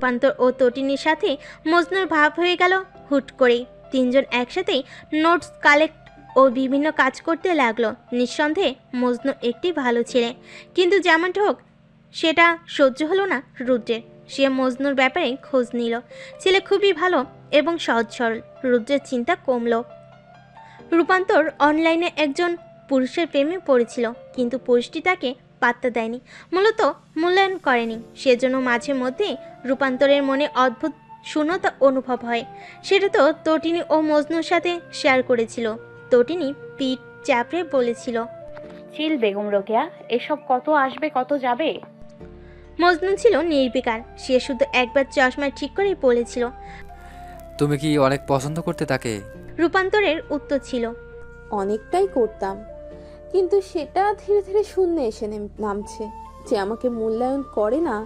রূপান্তর ও তটিনীর সাথে মজনুর ভাব হয়ে গেল হুট করেই। তিনজন একসাথেই নোটস কালেক্ট ও বিভিন্ন কাজ করতে লাগলো। নিঃসন্দেহে মজনু একটি ভালো ছেলে, কিন্তু যেমনটা হোক সেটা সহ্য হলো না রুদ্রের। সে মজনুর ব্যাপারে খোঁজ নিল। ছেলে খুবই ভালো এবং সহজ সরল। রুদ্রের চিন্তা কমল। রূপান্তর অনলাইনে একজন পুরুষের প্রেমে পড়েছিল, কিন্তু পুরুষটি তাকে পাত্তা দেয়নি, মূলত মূল্যায়ন করেনি। সেজন্য মাঝে মধ্যে রূপান্তরের মনে অদ্ভুত শূন্যতা অনুভব হয়। সেটা তো তটিনী ও মজনুর সাথে শেয়ার করেছিল। তটিনী পিঠ চাপড়ে বলেছিল, চিল বেগম রোকেয়া, এসব কত আসবে কত যাবে। মজনু ছিল নির্বিকার। সে শুধু একবার চশমা ঠিক করেই বলেছিল। তুমি কি অনেক পছন্দ করতে তাকে? রূপান্তরের উত্তর ছিল, অনেকটাই করতাম, কিন্তু সেটা ধীরে ধীরে শূন্যে এসে নামছে। যে আমাকে মূল্যায়ন করে না,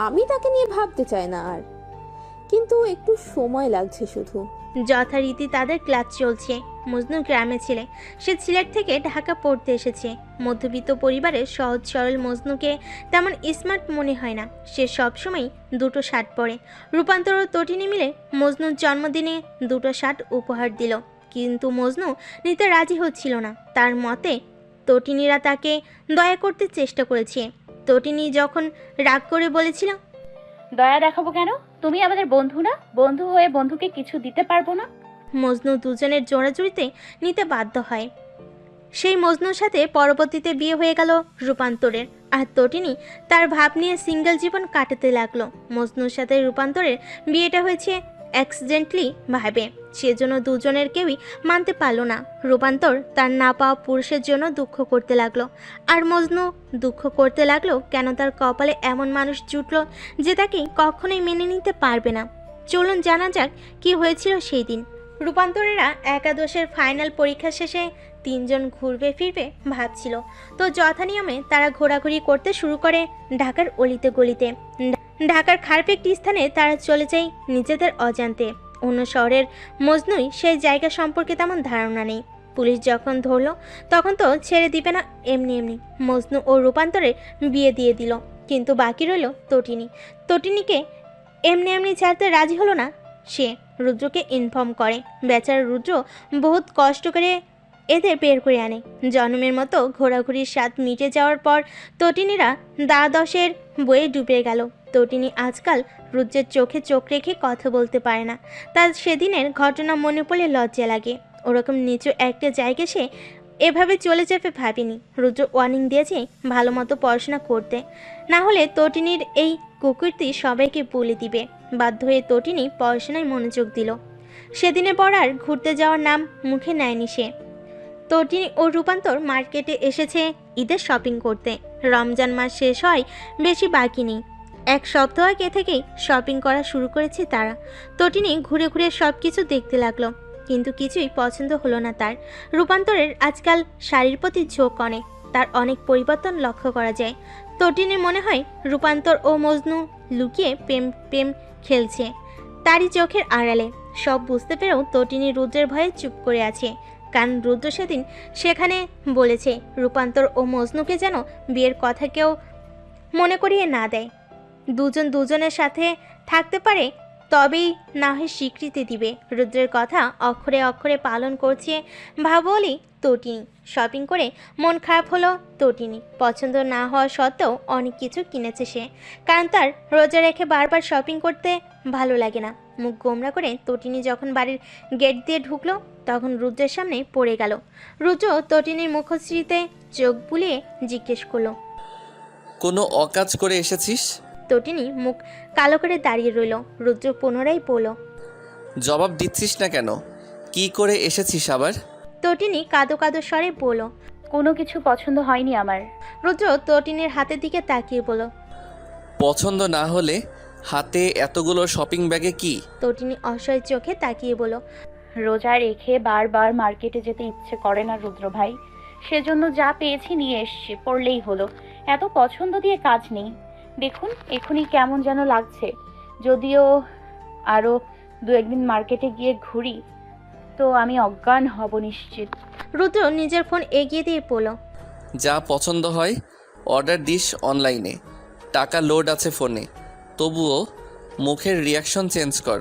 আমি তাকে নিয়ে ভাবতে চাই না আর। কিন্তু একটু সময় লাগছে শুধু। যথারীতি তাদের ক্লাস চলছে। মজনু গ্রামে ছেলে, সে সিলেট থেকে ঢাকা পড়তে এসেছে। মধ্যবিত্ত পরিবারের সহজ সরল মজনুকে তেমন স্মার্ট মনে হয় না। সে সবসময় দুটো শার্ট পরে। রূপান্তর ও তটিনী মিলে মজনুর জন্মদিনে দুটো শার্ট উপহার দিল, কিন্তু মজনু নিতে রাজি হচ্ছিল না। তার মতে তটিনীরা তাকে দয়া করতে চেষ্টা করেছে। তটিনী যখন রাগ করে বলেছিল, দয়া দেখাবো কেন? তুমি আমাদের বন্ধু না? বন্ধু হয়ে বন্ধুকে কিছু দিতে পারবো না? মজনু দুজনের জোড়াজুড়িতে নিতে বাধ্য হয়। সেই মজনুর সাথে পরবর্তীতে বিয়ে হয়ে গেল রূপান্তরের। আর তটিনী তার ভাব নিয়ে সিঙ্গেল জীবন কাটাতে লাগলো। মজনুর সাথে রূপান্তরের বিয়েটা হয়েছে অ্যাক্সিডেন্টলি ভাবে, সেজন্য দুজনের কেউই মানতে পারলো না। রূপান্তর তার না পাওয়া পুরুষের জন্য দুঃখ করতে লাগলো, আর মজনু দুঃখ করতে লাগলো কেন তার কপালে এমন মানুষ জুটলো যে তাকে কখনোই মেনে নিতে পারবে না। চলুন জানা যাক কি হয়েছিল সেই দিন। রূপান্তরেরা একাদশের ফাইনাল পরীক্ষা শেষে তিনজন ঘুরবে ফিরবে ভাবছিল, তো যথানিয়মে তারা ঘোরাঘুরি করতে শুরু করে ঢাকার অলিতে গলিতে। ঢাকার খারাপ একটি স্থানে তারা চলে যায় নিজেদের অজান্তে। অন্য শহরের মজনুই সেই জায়গা সম্পর্কে তেমন ধারণা নেই। পুলিশ যখন ধরলো তখন তো ছেড়ে দিবে না এমনি এমনি। মজনু ও রূপান্তরের বিয়ে দিয়ে দিল, কিন্তু বাকি রইল তটিনী। তটিনীকে এমনি এমনি ছাড়তে রাজি হলো না সে। রুদ্রকে ইনফর্ম করে। বেচারা রুদ্র বহুত কষ্ট করে এদের বের করে আনে। জন্মের মতো ঘোরাঘুরির স্বাদ মিটে যাওয়ার পর তটিনীরা দ্বাদশের বইয়ে ডুবে গেল। তটিনী আজকাল রুদ্রের চোখে চোখ রেখে কথা বলতে পারে না। তার সেদিনের ঘটনা মনে পড়লে লজ্জা লাগে। ওরকম নিচু একটা জায়গায় সে এভাবে চলে যাবে ভাবিনি। রুদ্র ওয়ার্নিং দিয়েছে ভালো মতো পড়াশোনা করতে, না হলে তটিনীর এই কুকুরটি সবাইকে বলে দিবে। বাধ্য হয়ে তটিনী পড়াশোনায় মনোযোগ দিল। সেদিনের পর আর ঘুরতে যাওয়ার নাম মুখে নেয়নি সে। তটিনী ও রূপান্তর মার্কেটে এসেছে ঈদের শপিং করতে। রমজান মাস শেষ হয়, বেশি বাকি নেই। এক সপ্তাহ আগে থেকেই শপিং করা শুরু করেছে তারা। তটিনী ঘুরে ঘুরে সব কিছু দেখতে লাগলো, কিন্তু কিছুই পছন্দ হলো না তার। রূপান্তরের আজকাল শাড়ির প্রতি ঝোঁক অনেক, তার অনেক পরিবর্তন লক্ষ্য করা যায়। তটিনীর মনে হয় রূপান্তর ও মজনু লুকিয়ে প্রেম প্রেম খেলছে তারই চোখের আড়ালে। সব বুঝতে পেরেও তটিনী রুদ্রের ভয়ে চুপ করে আছে, কারণ রুদ্র সেদিন সেখানে বলেছে রূপান্তর ও মজনুকে যেন বিয়ের কথা কেউ মনে করিয়ে না দেয়। দুজন দুজনের সাথে থাকতে পারে, তবেই না হয় স্বীকৃতি দিবে। রুদ্রের কথা অক্ষরে অক্ষরে পালন করছে ভাবলি তটিনী। শপিং করে মন খারাপ হলো তটিনী। পছন্দ না হওয়া সত্ত্বেও অনেক কিছু কিনেছে সে, কারণ তার রোজা রেখে বারবার শপিং করতে ভালো লাগে না। মুখ গোমরা করে তটিনী যখন বাড়ির গেট দিয়ে ঢুকলো তখন রুদ্রের সামনে পড়ে গেল। রুদ্র তটিনীর মুখশ্রীতে চোখ বুলিয়ে জিজ্ঞেস করলো, কোনো অকাজ করে এসেছিস? তটিনী মুখ কালো করে দাঁড়িয়ে রইল। রুদ্র পুনরায় বলল, জবাব দিচ্ছিস না কেন? কি করে এসেছিস আবার? তটিনী কাঁদো কাঁদো স্বরে বলল, কোনো কিছু পছন্দ হয়নি আমার। রুদ্র তটিনীর হাতের দিকে তাকিয়ে বলল, পছন্দ না হলে হাতে এতগুলো শপিং ব্যাগে কি? তটিনী অসহায় চোখে তাকিয়ে বলল, রোজা রেখে বারবার মার্কেটে যেতে ইচ্ছে করে না রুদ্র ভাই, সেজন্য যা পেয়েছি নিয়ে এসছি, পড়লেই হলো। এত পছন্দ দিয়ে কাজ নেই। দেখুন এখনই কেমন যেন লাগছে। যদিও আরও দু একদিন মার্কেটে গিয়ে ঘুরি তো আমি অজ্ঞান হব নিশ্চিত। রুদ্র নিজের ফোন এগিয়ে দিয়ে বলল, যা পছন্দ হয় অর্ডার দিস অনলাইনে, টাকা লোড আছে ফোনে। তবুও মুখের রিয়াকশন চেঞ্জ কর,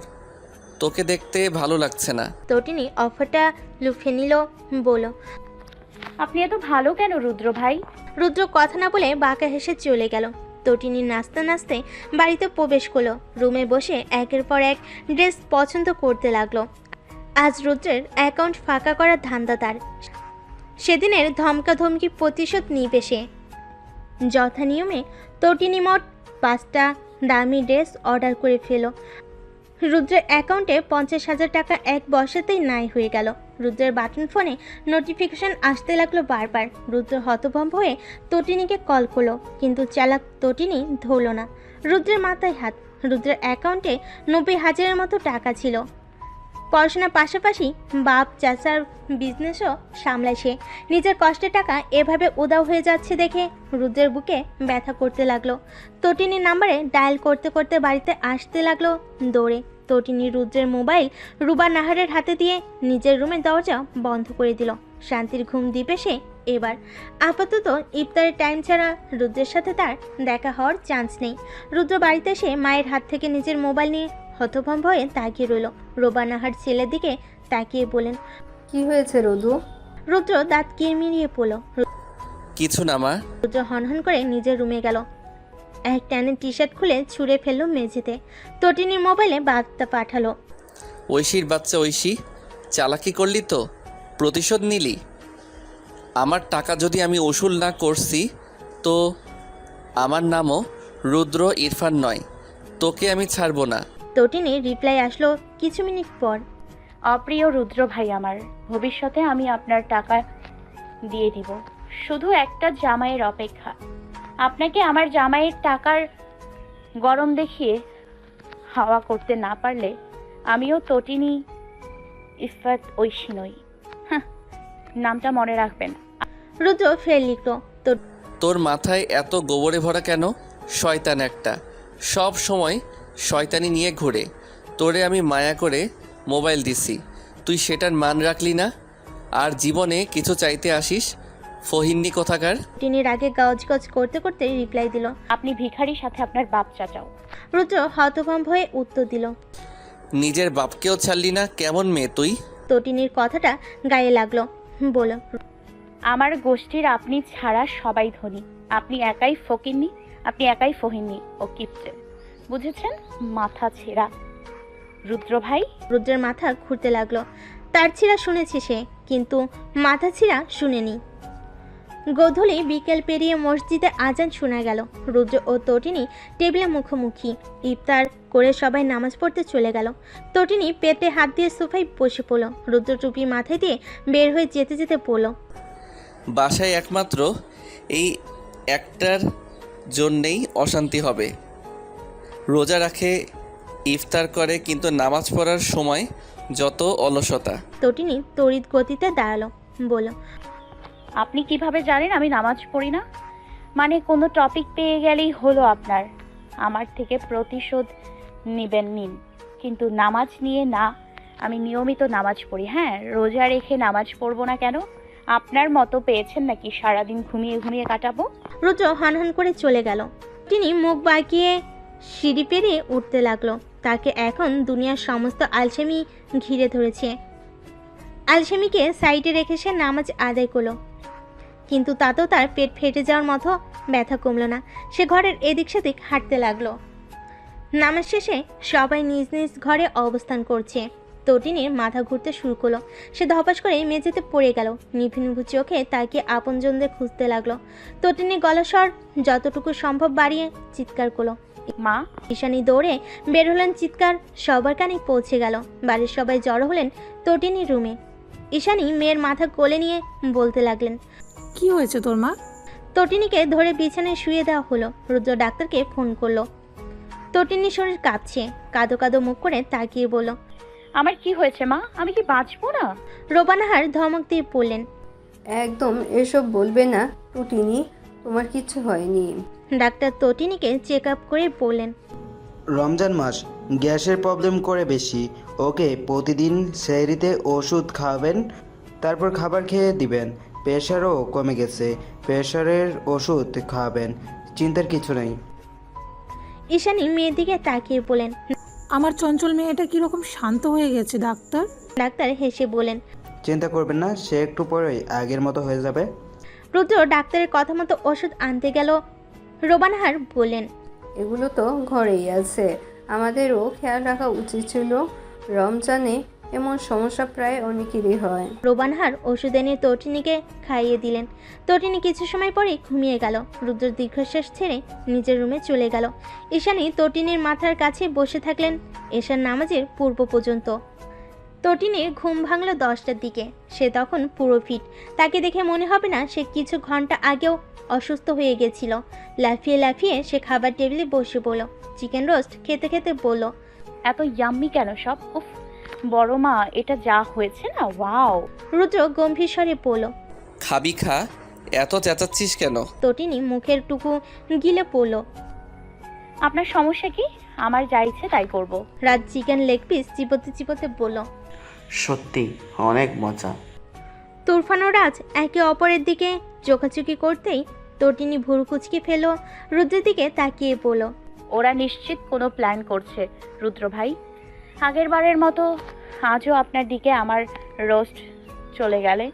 তোকে দেখতে ভালো লাগছে না। তটিনী অফারটা লুফে নিল, বলল। আপনি এত ভালো কেন রুদ্র ভাই? রুদ্র কথা না বলে বাঁকা হেসে চলে গেল। তটিনী নাচতে নাচতে বাড়িতে প্রবেশ করলো। রুমে বসে একের পর এক ড্রেস পছন্দ করতে লাগলো। আজ রুদ্রের অ্যাকাউন্ট ফাঁকা করার ধান্দা তার। সেদিনের ধমকাধমকি প্রতিশোধ নিবে সে। যথা নিয়মে তটিনী মোট 5টা দামি ড্রেস অর্ডার করে ফেল। রুদ্রের অ্যাকাউন্টে 50,000 টাকা এক বসাতেই নাই হয়ে গেল। রুদ্রের বাটন ফোনে নোটিফিকেশন আসতে লাগলো বারবার। রুদ্র হতভম্ব হয়ে তটিনীকে কল করলো, কিন্তু চালাক তটিনী ধরল না। রুদ্রের মাথায় হাত। রুদ্রের অ্যাকাউন্টে 90,000-এর মতো টাকা ছিল। পড়াশোনার পাশাপাশি বাপ চাচার বিজনেসও সামলায় সে। নিজের কষ্টের টাকা এভাবে উধাও হয়ে যাচ্ছে দেখে রুদ্রের বুকে ব্যথা করতে লাগলো। তটিনীর নাম্বারে ডায়াল করতে করতে বাড়িতে আসতে লাগলো দৌড়ে। তটিনী রুদ্রের মোবাইল রুবা নাহারের হাতে দিয়ে নিজের রুমের দরজা বন্ধ করে দিল। শান্তির ঘুম দিবে সে এবার। আপাতত ইফতারের টাইম ছাড়া রুদ্রের সাথে তার দেখা হওয়ার চান্স নেই। রুদ্র বাড়িতে এসে মায়ের হাত থেকে নিজের মোবাইল নিয়ে হতভম্ব হয়ে তাকিয়ে রইল। রুবা নাহার ছেলের দিকে তাকিয়ে বলেন, কি হয়েছে রোদু? রুদ্র দাঁত কিরমিরিয়ে পড়ল। কিছু না মা। রুদ্র হনহন করে নিজের রুমে গেল। এক ট্যানের টি শার্ট খুলে ছুঁড়ে ফেললো মেঝেতে। তটিনীর মোবাইলে বার্তা পাঠালো। ঐশীর বাচ্চা ঐশী, চালাকি করলি তো, প্রতিশোধ নিলি। আমার টাকা যদি আমি উসুল না করছি তো আমার নামও রুদ্র ইরফান নয়, তোকে আমি ছাড়বো না। তটিনীর রিপ্লাই আসলো কিছু মিনিট পর। অপ্রিয় রুদ্র ভাই আমার, ভবিষ্যতে আমি আপনার টাকা দিয়ে দিব। শুধু একটা জামাইয়ের অপেক্ষা। আপনাকে আমার জামাইয়ের টাকার গরম দেখিয়ে হাওয়া করতে না পারলে আমিও তটিনী ইফাত ঐশী নই। হাহ, নামটা মনে রাখবেন। রুদ্র ফের লিখলো, তোর মাথায় এত গোবরে ভরা কেন? শয়তান একটা, সব সময় শয়তানি নিয়ে ঘুরে। তোরে আমি মায়া করে মোবাইল দিছি, তুই সেটার মান রাখলি না। আর জীবনে কিছু চাইতে আসিস, ফহিন্নি কোথাকার। তটিনীর আগে গজগজ করতে করতে রিপ্লাই দিল। আপনি ভিখারির সাথে আপনার বাপ চাচাও। রুদ্র হতভম্ব হয়ে উত্তর দিল। নিজের বাপকেও ছাড়লি না, কেমন মেয়ে তুই? তটিনীর কথাটা গায়ে লাগলো, বলল, আমার গোষ্ঠীর আপনি ছাড়া সবাই ধনী। আপনি একাই ফকিরনি, আপনি একাই ফহিননি ও কিপটে, বুঝেছেন? মাথা ছেঁড়া রুদ্র ভাই। রুদ্রের মাথা ঘুরতে লাগলো। তার ছিঁড়া শুনেছে সে, কিন্তু মাথা ছিঁড়া শুনেনি। গোধূলি বিকেল পেরিয়ে মসজিদে আজান শোনা গেল। রুদ্র ও তটিনী টেবিলে মুখোমুখি। ইফতার করে সবাই নামাজ পড়তে চলে গেল। তটিনী পেটে হাত দিয়ে সোফায় বসে পড়ল। রুদ্র টুপি মাথায় দিয়ে বের হয়ে যেতে যেতে পড়ল, বাসায় একমাত্র এই একটার জন্যেই অশান্তি হবে। রোজা রাখে, ইফতার করে, কিন্তু নামাজ পড়ার সময় যত অলসতা। তটিনী তড়িৎ গতিতে দাঁড়ালো, বলল, আপনি কিভাবে জানেন আমি নামাজ পড়ি না? মানে কোনো টপিক পেয়ে গেলেই হলো আপনার। আমার থেকে প্রতিশোধ নিবেন নিন, কিন্তু নামাজ নিয়ে না। আমি নিয়মিত নামাজ পড়ি। হ্যাঁ, রোজা রেখে নামাজ পড়বো না কেন? আপনার মতো পেয়েছেন নাকি সারাদিন ঘুমিয়ে ঘুমিয়ে কাটাবো? রুদ্র হানহান করে চলে গেল। তিনি মুখ বাঁকিয়ে সিঁড়ি পেরিয়ে উঠতে লাগলো। তাকে এখন দুনিয়ার সমস্ত আলসেমি ঘিরে ধরেছে। আলসেমিকে সাইডে রেখে সে নামাজ আদায় করলো, কিন্তু তাতেও তার পেট ফেটে যাওয়ার মতো ব্যথা কমলো না। সে ঘরের এদিক সেদিক হাঁটতে লাগলো। নামাজ শেষে সবাই নিজ নিজ ঘরে অবস্থান করছে। তটিনীর মাথা ঘুরতে শুরু করলো। সে ধপাস করে মেঝেতে পড়ে গেল। নিভু নিভু চোখে তাকে আপনজনদের খুঁজতে লাগলো। তটিনী গলার স্বর যতটুকু সম্ভব বাড়িয়ে চিৎকার করলো। মা, ঈশানী দৌড়ে বের হলেন। চিৎকার সবার কানে পৌঁছে গেল। বাড়ির সবাই জড়ো হলেন তটিনীর রুমে। ঈশানী মেয়ের মাথা কোলে নিয়ে বলতে লাগলেন, কি হয়েছে তোর মা? তটিনীকে ধরে বিছানায় শুয়ে দেওয়া হলো। রুদ্র ডাক্তারকে ফোন করলো। তটিনীর শরীর কাঁপছে। কাদো কাদো মুখ করে তাকিয়ে বলল, আমার কি হয়েছে মা? আমি কি বাঁচবো না? রোবানাহার ধমক দিয়ে পড়লেন, একদম এসব বলবে না টুটিনি, তোমার কিচ্ছু হয়নি। ডাক্তার তটিনীকে চেক আপ করে বললেন, রমজান মাস, গ্যাসের প্রবলেম করে বেশি। ওকে প্রতিদিন সেহরিতে ওষুধ খাওয়াবেন, তারপর খাবার খেয়ে দিবেন। প্রেশারও কমে গেছে, প্রেশারের ওষুধ খাওয়াবেন, চিন্তার কিছু নেই। ঈশানী মেয়ের দিকে তাকিয়ে বলেন। আমার চঞ্চল মেয়েটা কিরকম শান্ত হয়ে গেছে ডাক্তার। ডাক্তার হেসে বলেন। চিন্তা করবেন না, সে একটু পরেই আগের মতো হয়ে যাবে। রুদ্র ডাক্তারের কথা মতো ওষুধ আনতে গেল। রোবানাহার বলেন। এগুলো তো ঘরেই আছে, আমাদেরও খেয়াল রাখা উচিত ছিল। রমজানে এমন সমস্যা প্রায় অনেকেরই হয়। রোবানহার ওষুধ এনে তটিনীকে খাইয়ে দিলেন। তটিনী কিছু সময় পরেই ঘুমিয়ে গেল। রুদ্র দীর্ঘশ্বাস ছেড়ে নিজের রুমে চলে গেল। ঈশানী তটিনীর মাথার কাছে বসে থাকলেন এশার নামাজের পূর্ব পর্যন্ত। তটিনীর ঘুম ভাঙল 10টার দিকে। সে তখন পুরো ফিট। তাকে দেখে মনে হবে না সে কিছু ঘন্টা আগেও অসুস্থ হয়ে গেছিল। লাফিয়ে লাফিয়ে সে খাবার টেবিলে বসে পড়ল। চিকেন রোস্ট খেতে খেতে বলল। এত ইয়াম্মি কেন সব? উফ, বড় মা, এটা যা হয়েছে না, ওয়াও। রুদ্র গম্ভীর স্বরে বলল। খাবি খা, এত চেঁচাচ্ছিস কেন? তটিনী মুখের টুকু গিলে পড়ল। আপনার সমস্যা কি? আমার যা ইচ্ছে তাই করব। রাত চিকেন লেগ পিস চিবোতে চিবোতে বলল। সত্যি অনেক মজা। তুরফান ও রাজ একে অপরের দিকে চোখাচুকি করতেই তটিনী ভুরু কুচকে ফেল। রুদ্রের দিকে তাকিয়ে বলল। ওরা নিশ্চিত কোনো প্ল্যান করছে রুদ্র ভাই। আগের বারের মতো আজও আপনার দিকে আমার রোস্ট চলে গেলে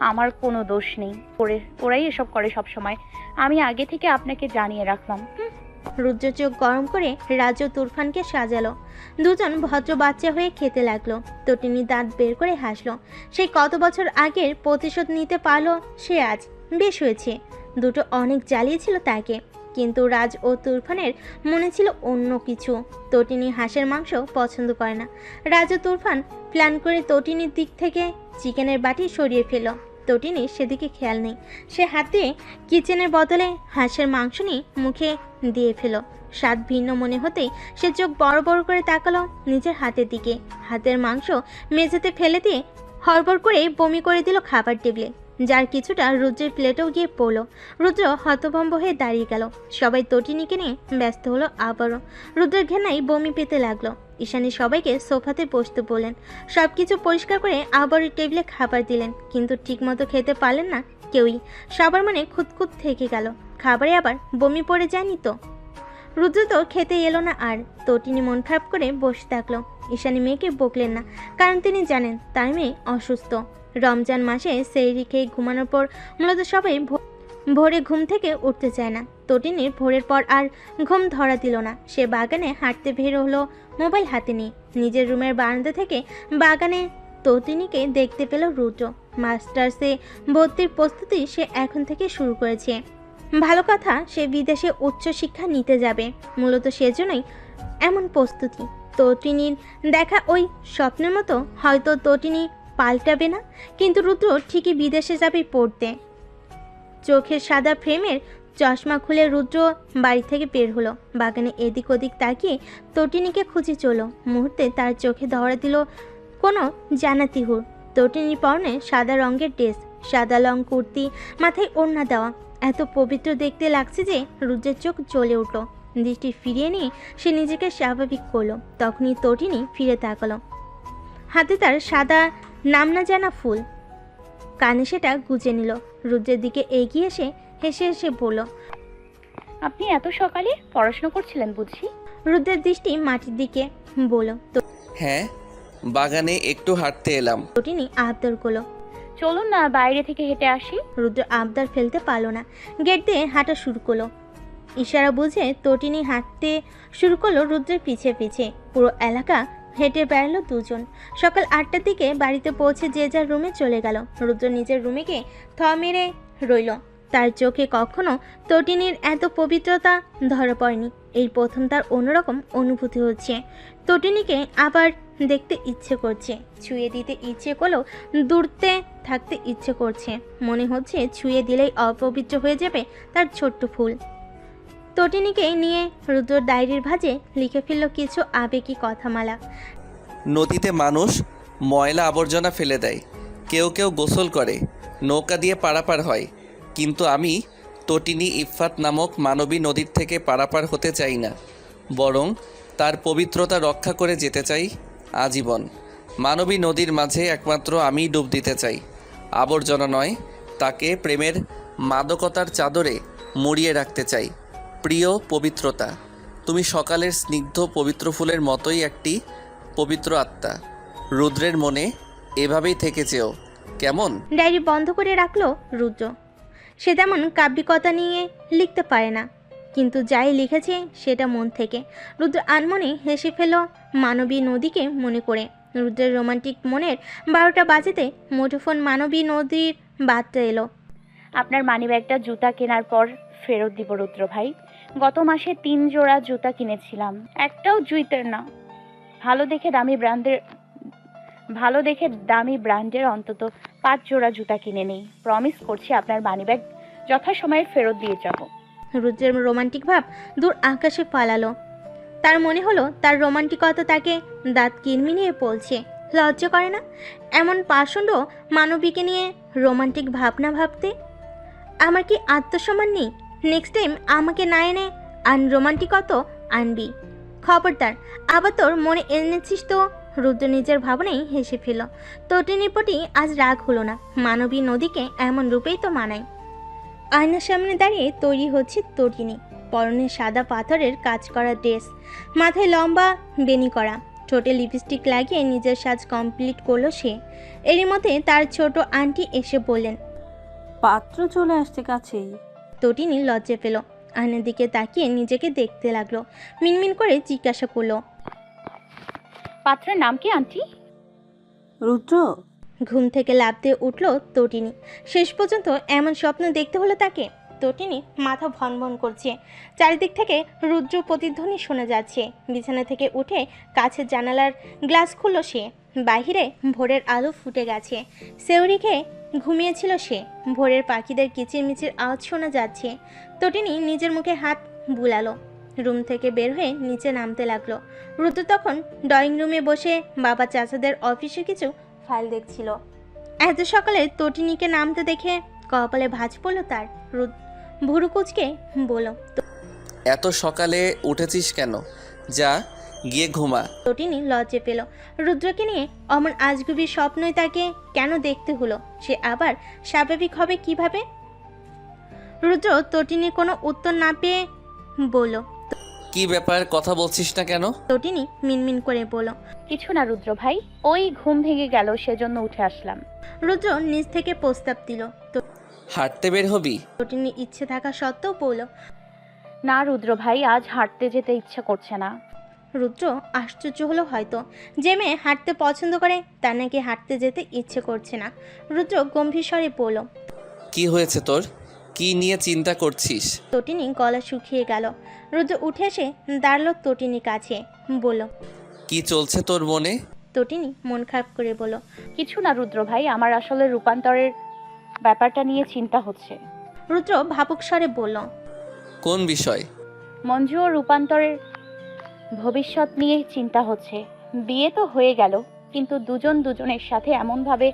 আমার কোনো দোষ নেই। ওরাই এসব করে সব সময়। আমি আগে থেকে আপনাকে জানিয়ে রাখলাম। রুদ্র চোখ গরম করে রাজ ও তুরফানকে সাজালো। দুজন ভদ্র বাচ্চা হয়ে খেতে লাগলো। তটিনী দাঁত বের করে হাসলো। সেই কত বছর আগের প্রতিশোধ নিতে পারলো সে আজ। বেশ হয়েছে। দুটো অনেক জ্বালিয়েছিল তাকে, কিন্তু রাজ ও তুরফানের মনে ছিল অন্য কিছু। তটিনী হাঁসের মাংস পছন্দ করে না। রাজ ও তুরফান প্ল্যান করে তটিনীর দিক থেকে চিকেনের বাটি সরিয়ে ফেল। তটিনী সেদিকে খেয়াল নেই। সে হাতে কিচেনের বদলে হাঁসের মাংস নিয়ে মুখে দিয়ে ফেল। স্বাদ ভিন্ন মনে হতেই সে চোখ বড় বড় করে তাকালো নিজের হাতের দিকে। হাতের মাংস মেঝেতে ফেলে দিয়ে হড়বড় করে বমি করে দিল খাবার টেবিলে, যার কিছুটা রুদ্রের প্লেটেও গিয়ে পড়ল। রুদ্র হতভম্ব হয়ে দাঁড়িয়ে গেল। সবাই তটিনীকে নিয়ে ব্যস্ত হলো আবারও। রুদ্রের ঘেন্নায় বমি পেতে লাগলো। ঈশানী সবাইকে সোফাতে বসতে বললেন। সব কিছু পরিষ্কার করে আবারও টেবিলে খাবার দিলেন, কিন্তু ঠিকমতো খেতে পারলেন না কেউই। সবার মনে খুঁতখুত থেকে গেল, খাবারে আবার বমি পড়ে যায়নি তো। রুদ্র তো খেতে এলো না আর। তটিনী মন খারাপ করে বসে থাকলো। ঈশানী মেয়েকে বকলেন না, কারণ তিনি জানেন তার মেয়ে অসুস্থ। রমজান মাসে সেহরি খেয়ে ঘুমানোর পর মূলত সবাই ভোরে ঘুম থেকে উঠতে চায় না। তটিনীর ভোরের পর আর ঘুম ধরা দিল না। সে বাগানে হাঁটতে বের হলো মোবাইল হাতে নিয়ে। নিজের রুমের বারান্দা থেকে বাগানে তটিনীকে দেখতে পেল রুদ্র। মাস্টার্সে ভর্তির প্রস্তুতি সে এখন থেকে শুরু করেছে। ভালো কথা, সে বিদেশে উচ্চশিক্ষা নিতে যাবে। মূলত সেজন্যই এমন প্রস্তুতি। তটিনীর দেখা ওই স্বপ্নের মতো হয়তো তটিনী পাল্টাবে না, কিন্তু রুদ্র ঠিকই বিদেশে যাবে পড়তে। চোখের সাদা ফ্রেমের চশমা খুলে রুদ্র বাড়ি থেকে বের হলো। বাগানে এদিক ওদিক তাকিয়ে তটিনীকে খুঁজে চলো। মুহূর্তে তার চোখে ধরা দিল কোনো জানাতি হুর। তটিনীর পরনে সাদা রঙের ড্রেস, সাদা লং কুর্তি, মাথায় ওড়না দেওয়া। এত পবিত্র দেখতে লাগছে যে রুদ্রের চোখ জ্বলে উঠল। দৃষ্টি ফিরিয়ে নিয়ে সে নিজেকে স্বাভাবিক করলো। তখনই তটিনী ফিরে তাকালো। হাতে তার সাদা নাম না জানা ফুল, কানে সেটা গুজে নিল। রুদ্রের দিকে এগিয়ে এসে হেসে হেসে বলল। আপনি এত সকালে পড়াশোনা করছিলেন বুঝি? রুদ্রের দৃষ্টি মাটির দিকে বলল। হ্যাঁ, বাগানে একটু হাঁটতে এলাম। তটিনী আবদার করলো। চলুন না বাইরে থেকে হেঁটে আসি। রুদ্র আবদার ফেলতে পারলো না। গেট দিয়ে হাঁটা শুরু করলো। ইশারা বুঝে তটিনী হাঁটতে শুরু করলো রুদ্রের পিছে পিছে। পুরো এলাকা হেঁটে বেড়ালো দুজন। সকাল 8টার দিকে বাড়িতে পৌঁছে যে যার রুমে চলে গেল। রুদ্র নিজের রুমে গিয়ে থ মেরে রইল। তার চোখে কখনো তটিনীর এত পবিত্রতা ধরা পড়েনি। এই প্রথম তার অন্যরকম অনুভূতি হচ্ছে। তটিনীকে আবার দেখতে ইচ্ছে করছে, ছুঁয়ে দিতে ইচ্ছে করলেও দূরতে থাকতে ইচ্ছে করছে। মনে হচ্ছে ছুঁয়ে দিলেই অপবিত্র হয়ে যাবে তার ছোট্ট ফুল। তটিনীকে নিয়ে রুদ্র ডায়েরির ভাঁজে লিখে ফেলল কিছু আবেগী কথামালা। নদীতে মানুষ ময়লা আবর্জনা ফেলে দেয়, কেউ কেউ গোসল করে, নৌকা দিয়ে পারাপার হয়, কিন্তু আমি তটিনী ইফফাত নামক মানবী নদীর থেকে পারাপার হতে চাই না, বরং তার পবিত্রতা রক্ষা করে যেতে চাই আজীবন। মানবী নদীর মাঝে একমাত্র আমিই ডুব দিতে চাই, আবর্জনা নয়। তাকে প্রেমের মাদকতার চাদরে মুড়িয়ে রাখতে চাই। প্রিয় পবিত্রতা, তুমি সকালের স্নিগ্ধ পবিত্র ফুলের মতোই একটি পবিত্র আত্মা। রুদ্রের মনে এভাবেই থেকে যেও, কেমন? ডায়েরি বন্ধ করে রাখলো রুদ্র। সে তেমন কাব্যিকতা নিয়ে লিখতে পারে না, কিন্তু যাই লিখেছে সেটা মন থেকে। রুদ্র আনমনে হেসে ফেল মানবী নদীকে মনে করে। রুদ্রের রোমান্টিক মনের 12টা বাজেতে মুঠোফোন মানবী নদীর বার্তা এলো। আপনার মানিব্যাগটা জুতা কেনার পর ফেরত দিব রুদ্র ভাই। গত মাসে 3 জোড়া জুতা কিনেছিলাম, একটাও জুইতের না। ভালো দেখে দামি ব্র্যান্ডের অন্তত 5 জোড়া জুতা কিনে নেই। প্রমিস করছি আপনার মানিব্যাগ যথাসময়ে ফেরত দিয়ে যাব। রুদ্রের রোমান্টিক ভাব দূর আকাশে পালালো। তার মনে হলো তার রোমান্টিকতা তাকে দাঁত কিনমিনিয়ে বলছে। লজ্জা করে না এমন পাষণ্ড মানবীকে নিয়ে রোমান্টিক ভাবনা ভাবতে? আমার কি আত্মসম্মান নেই? নেক্সট টাইম আমাকে না এনে আনরোমান্টিকতা আনবি, খবরদার। আবার তোর মনে এনেছিস তো? রুদ্র নিজের ভাবনাই হেসে ফেল। তটিনীর প্রতি আজ রাগ হলো না, মানবী নদীকে এমন রূপেই তো মানায়। আয়নার সামনে দাঁড়িয়ে তৈরি হচ্ছে তটিনী। পরনে সাদা পাথরের কাজ করা ড্রেস, মাথায় লম্বা বেনি করা, ঠোঁটে লিপস্টিক লাগিয়ে নিজের সাজ কমপ্লিট করলো সে। এরই মধ্যে তার ছোট আন্টি এসে বললেন, পাত্র চলে আসছে কাছেই। তটিনী লজ্জা পেল, আয়নার দিকে তাকিয়ে নিজেকে দেখতে লাগলো। মিনমিন করে জিজ্ঞাসা করলো, পাত্রের নাম কি আন্টি? রুদ্র। ঘুম থেকে লাফ দিয়ে উঠল তটিনী। শেষ পর্যন্ত এমন স্বপ্ন দেখতে হলো তাকে। তটিনী মাথা ভনভন করছে। চারিদিক থেকে রুদ্র প্রতিধ্বনি শোনা যাচ্ছে। বিছানা থেকে উঠে কাছের জানালার গ্লাস খুলল সে। বাহিরে ভোরের আলো ফুটে গেছে। সেউরি খেয়ে ঘুমিয়েছিল সে। ভোরের পাখিদের কিচিরমিচির আওয়াজ শোনা যাচ্ছে। তটিনী নিজের মুখে হাত বুলালো। রুম থেকে বের হয়ে নিচে নামতে লাগলো। রুদ্র তখন ড্রয়িং রুমে বসে বাবা চাচাদের অফিসে কিছু ফাইল দেখছিল। এত সকালে তটিনীকে নামতে দেখে কপালে ভাঁজ পড়ল তার। ভুরু কুচকে বলল, এত সকালে উঠেছিস কেন? যা গিয়ে ঘুমা। তটিনী লজ্জে পেল। রুদ্রকে নিয়ে অমন আজগুবি স্বপ্নই তাকে কেন দেখতে হলো? সে আবার স্বাভাবিক হবে কিভাবে? রুদ্র তটিনীর কোনো উত্তর না পেয়ে বলল, কি ব্যাপার, কথা বলছিস না কেন? তটিনী মিনমিন করে বলল, কিছু না রুদ্র ভাই, ওই ঘুম ভেঙে গেল সেজন্য উঠে আসলাম। রুদ্র নিজ থেকে প্রস্তাব দিল। হাঁটতে বের হবি? তটিনী ইচ্ছে থাকা সত্ত্বেও বলল, না রুদ্র ভাই, আজ হাঁটতে যেতে ইচ্ছে করছে না। রুদ্র আশ্চর্য হলো হয়তো। যে মেয়ে হাঁটতে পছন্দ করে তার নাকি হাঁটতে যেতে ইচ্ছে করছে না। রুদ্র গম্ভীর স্বরে বলল, কি হয়েছে তোর? কি নিয়ে চিন্তা করছিস? তটিনী গলা শুকিয়ে গেল। রুদ্র উঠে এসে দাঁড়ালো তটিনীর কাছে, বলল, কি চলছে তোর মনে? তটিনী মন খারাপ করে বলল, কিছু না রুদ্র ভাই, আমার আসলে রূপান্তরের ব্যাপারটা নিয়ে চিন্তা হচ্ছে। রুদ্র ভাবুক স্বরে বলল, কোন বিষয়? মঞ্জু ও রূপান্তরের ভবিষ্যৎ নিয়ে চিন্তা হচ্ছে। বিয়ে তো হয়ে গেল, কিন্তু দুজনের সাথে এমনভাবে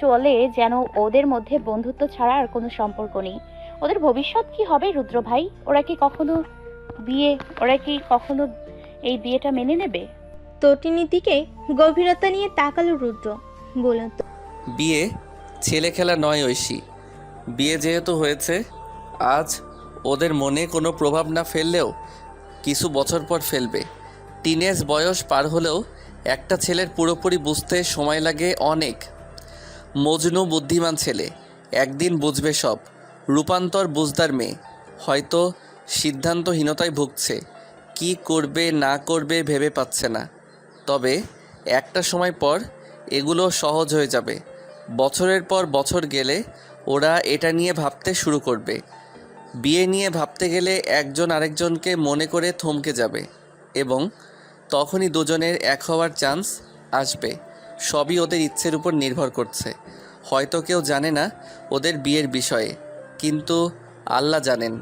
চলে যেন ওদের মধ্যে বন্ধুত্ব ছাড়া আর কোনো সম্পর্ক নেই। ওদের ভবিষ্যৎ কি হবে রুদ্র ভাই? ওরা কি কখনো এই বিয়েটা মেনে নেবে? তটিনীর দিকে গভীরতা নিয়ে তাকালো রুদ্র, বলল, বিয়ে ছেলে খেলা নয় ঐশী। বিয়ে যেহেতু হয়েছে, আজ ওদের মনে কোনো প্রভাব না ফেললেও কিছু বছর পর ফেলবে। টিনেজ বয়স পার হলেও একটা ছেলের পুরোপুরি বুঝতে সময় লাগে অনেক। মজনু বুদ্ধিমান ছেলে, একদিন বুঝবে সব। রূপান্তর বুঝদার মেয়ে, হয়তো সিদ্ধান্তহীনতায় ভুগছে। কি করবে না করবে ভেবে পাচ্ছে না। তবে একটা সময় পর এগুলো সহজ হয়ে যাবে। বছরের পর বছর গেলে ওরা এটা নিয়ে ভাবতে শুরু করবে। বিয়ে নিয়ে ভাবতে গেলে একজন আরেকজনকে মনে করে থমকে যাবে এবং তখনই দুজনের এক হওয়ার চান্স আসবে। সবই ওদের ইচ্ছের উপর নির্ভর করছে। হয়তো কেউ জানে না ওদের বিয়ের বিষয়ে, কিন্তু আল্লাহ জানেন।